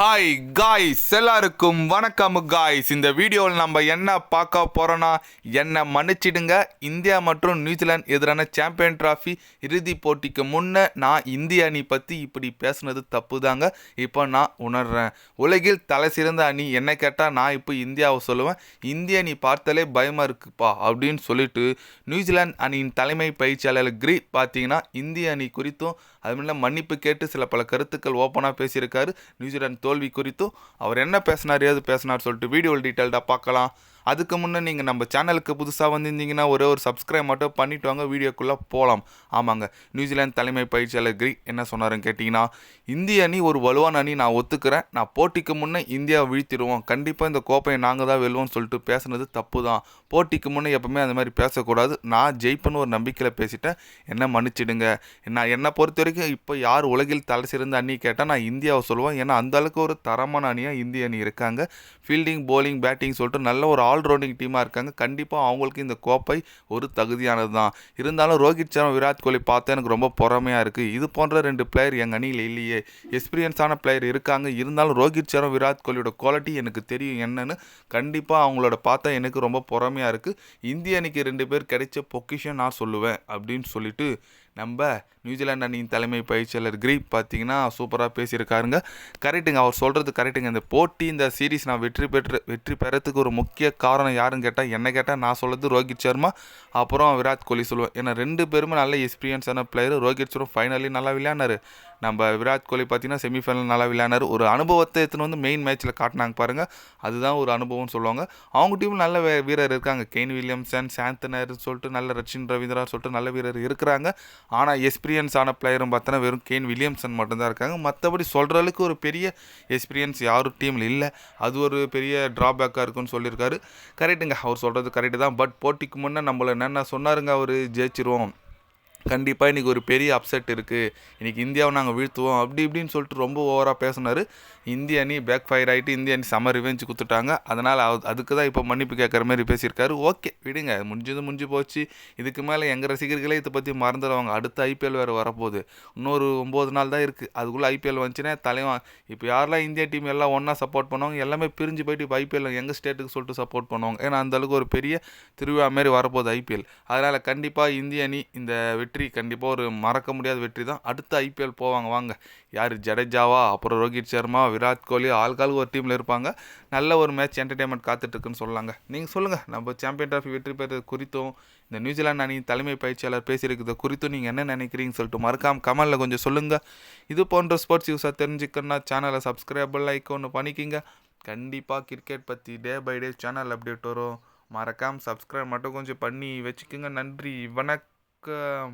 Hi guys, எல்லாருக்கும் வணக்கம் guys. இந்த வீடியோவில் நம்ம என்ன பார்க்க போகிறோன்னா, என்ன மன்னிச்சிடுங்க, இந்தியா மற்றும் நியூசிலாந்து எதிரான சாம்பியன் டிராஃபி இறுதி போட்டிக்கு முன்னே நான் இந்திய அணி பற்றி இப்படி பேசுனது தப்பு தாங்க. இப்போ நான் உணர்றேன். உலகில் தலை சிறந்த அணி என்ன கேட்டால் நான் இப்போ இந்தியாவை சொல்லுவேன். இந்திய அணி பார்த்தாலே பயமாக இருக்குப்பா அப்படின்னு சொல்லிட்டு நியூசிலாந்து அணியின் தலைமை பயிற்சியாளர் கிரி பார்த்தீங்கன்னா இந்திய அணி குறித்தும் அதுமாதிரி மன்னிப்பு கேட்டு சில பல கருத்துக்கள் ஓப்பனாக பேசியிருக்காரு. நியூசிலாந்து தோல்வி குறித்தும் அவர் என்ன பேசினார், ஏது பேசினார் சொல்லிட்டு வீடியோவில் டீட்டெயில்டாக பார்க்கலாம். அதுக்கு முன்னே நீங்கள் நம்ம சேனலுக்கு புதுசாக வந்திருந்தீங்கன்னா ஒரே ஒரு சப்ஸ்கிரைப் மட்டும் பண்ணிவிட்டு வாங்க, வீடியோக்குள்ளே போகலாம். ஆமாங்க, நியூசிலாந்து தலைமை பயிற்சியாளர் கிரி என்ன சொன்னாருன்னு கேட்டிங்கன்னா, இந்திய அணி ஒரு வலுவான அணி, நான் ஒத்துக்கிறேன். நான் போட்டிக்கு முன்னே இந்தியாவை வீழ்த்திடுவோம், கண்டிப்பாக இந்த கோப்பையை நாங்கள் தான் வெல்வோம்னு சொல்லிட்டு பேசுனது தப்பு தான். போட்டிக்கு முன்னே எப்பவுமே அந்த மாதிரி பேசக்கூடாது. நான் ஜெயிப்பேன்னு ஒரு நம்பிக்கையில் பேசிட்டேன், என்ன மன்னிச்சிடுங்க. என்னை பொறுத்த வரைக்கும் இப்போ யார் உலகில் தலை சிறந்த அணி கேட்டால் நான் இந்தியாவை சொல்லுவேன். ஏன்னா அந்தளவுக்கு ஒரு தரமான அணியாக இந்திய அணி இருக்காங்க. ஃபீல்டிங், போலிங், பேட்டிங் சொல்லிட்டு நல்ல ஒரு ஆல்ரவுண்டிங் டீமாக இருக்காங்க. கண்டிப்பாக அவங்களுக்கு இந்த கோப்பை ஒரு தகுதியானது தான். இருந்தாலும் ரோஹித் சர்மா, விராட் கோலி பார்த்தா எனக்கு ரொம்ப பொறாமையாக இருக்குது. இது போன்ற 2 பிளேயர் எங்கள் அணியில் இல்லையே. எக்ஸ்பீரியன்ஸான பிளேயர் இருக்காங்க, இருந்தாலும் ரோஹித் சர்மா, விராட் கோலியோட குவாலிட்டி எனக்கு தெரியும் என்னன்னு. கண்டிப்பாக அவங்களோட பார்த்தா எனக்கு ரொம்ப பொறாமையாக இருக்குது. இந்திய அணிக்கு 2 பேர் கிடைச்ச பொக்கிஷன் நான் சொல்லுவேன் அப்படின்னு சொல்லிட்டு நம்ம நியூசிலாந்து அணியின் தலைமை பயிற்சியாளர் கிரி பார்த்தீங்கன்னா சூப்பராக பேசியிருக்காருங்க. கரெக்டுங்க, அவர் சொல்கிறது கரெக்டுங்க. இந்த போட்டி, இந்த சீரீஸ் நான் வெற்றி பெறத்துக்கு ஒரு முக்கிய காரணம் யாருன்னு கேட்டால், என்ன கேட்டால் நான் சொல்கிறது ரோஹித் சர்மா, அப்புறம் விராட் கோலி சொல்லுவேன். ஏன்னா 2 பேருமே நல்ல எக்ஸ்பீரியன்ஸான பிளேயர். ரோஹித் சர்மா ஃபைனலி நல்லா விளையாடினார். நம்ம விராட் கோலி பார்த்தீங்கன்னா செமிஃபைனல் நல்லா விளையாடினார். ஒரு அனுபவத்தை எடுத்துன்னு வந்து மெயின் மேட்ச்சில் காட்டினாங்க பாருங்கள், அதுதான் ஒரு அனுபவம்னு சொல்லுவாங்க. அவங்க டீமில் நல்ல வீரர் இருக்காங்க. கெயின் வில்லியம்சன், சாந்தனர் சொல்லிட்டு நல்ல ரச்சின் ரவீந்திரா சொல்லிட்டு நல்ல வீரர் இருக்கிறாங்க. ஆனால் எக்ஸ்பீரியன்ஸான பிளேயரும் பார்த்தோன்னா வெறும் கெயின் வில்லியம்சன் மட்டும்தான் இருக்காங்க. மற்றபடி சொல்கிற அளவுக்கு ஒரு பெரிய எக்ஸ்பீரியன்ஸ் யாரும் டீமில் இல்லை. அது ஒரு பெரிய ட்ராபேக்காக இருக்குன்னு சொல்லியிருக்காரு. கரெக்டுங்க, அவர் சொல்கிறது கரெக்டு தான். பட் போட்டிக்கு முன்னே நம்மளை என்னென்ன சொன்னாருங்க, அவர் ஜெயிச்சிருவோம், கண்டிப்பாக இன்றைக்கி ஒரு பெரிய அப்செட் இருக்குது, இன்றைக்கி இந்தியாவை நாங்கள் வீழ்த்துவோம் அப்படி இப்படின்னு சொல்லிட்டு ரொம்ப ஓவராக பேசினார். இந்திய அணி பேக் ஃபயர் ஆகிட்டு இந்திய அணி செம ரிவெஞ்ச் கொடுத்துட்டாங்க. அதனால் அதுக்கு தான் இப்போ மன்னிப்பு கேட்குற மாதிரி பேசியிருக்காரு. ஓகே விடுங்க, முடிஞ்சு போச்சு. இதுக்கு மேலே எங்கள் ரசிகர்களே இதை பற்றி மறந்துடுவாங்க. அடுத்த ஐபிஎல் வேறு வரப்போகுது. இன்னொரு 9 நாள் தான் இருக்குது. அதுக்குள்ளே ஐபிஎல் வந்துச்சுன்னா தலைவன் இப்போ யாரெல்லாம் இந்தியா டீம் எல்லாம் ஒன்றா சப்போர்ட் பண்ணுவாங்க, எல்லாமே பிரிஞ்சு போயிட்டு இப்போ ஐபிஎல் எங்கள் ஸ்டேட்டுக்கு சொல்லிட்டு சப்போர்ட் பண்ணுவாங்க. ஏன்னா அந்தளவுக்கு ஒரு பெரிய திருவிழா மாரி வரப்போகுது ஐபிஎல். அதனால் கண்டிப்பாக இந்திய அணி இந்த வெற்றி கண்டிப்பாக ஒரு மறக்க முடியாத வெற்றி தான். அடுத்த ஐபிஎல் போவாங்க வாங்க. யார், ஜடேஜாவா, அப்புறம் ரோஹித் சர்மா, விராட் கோலி, ஆள்கால் ஒரு டீமில் இருப்பாங்க. நல்ல ஒரு மேட்ச் என்டர்டெயின்மெண்ட் காத்துட்ருக்குன்னு சொல்லலாங்க. நீங்கள் சொல்லுங்கள், நம்ம சாம்பியன் டிராஃபி வெற்றி பெறது குறித்தும் இந்த நியூசிலாந்து அணி தலைமை பயிற்சியாளர் பேசியிருக்கிறது குறித்தும் நீங்கள் என்ன நினைக்கிறீங்கன்னு சொல்லிட்டு மறக்காமல் கமெண்டில் கொஞ்சம் சொல்லுங்கள். இது போன்ற ஸ்போர்ட்ஸ் யூஸாக தெரிஞ்சுக்கணுன்னா சேனலை சப்ஸ்கிரைபர் லைக் ஒன்று பண்ணிக்கிங்க. கண்டிப்பாக கிரிக்கெட் பற்றி day by day channel update வரும். மறக்காமல் சப்ஸ்கிரைப் மட்டும் கொஞ்சம் பண்ணி வச்சுக்கோங்க. நன்றி, வணக்கம்.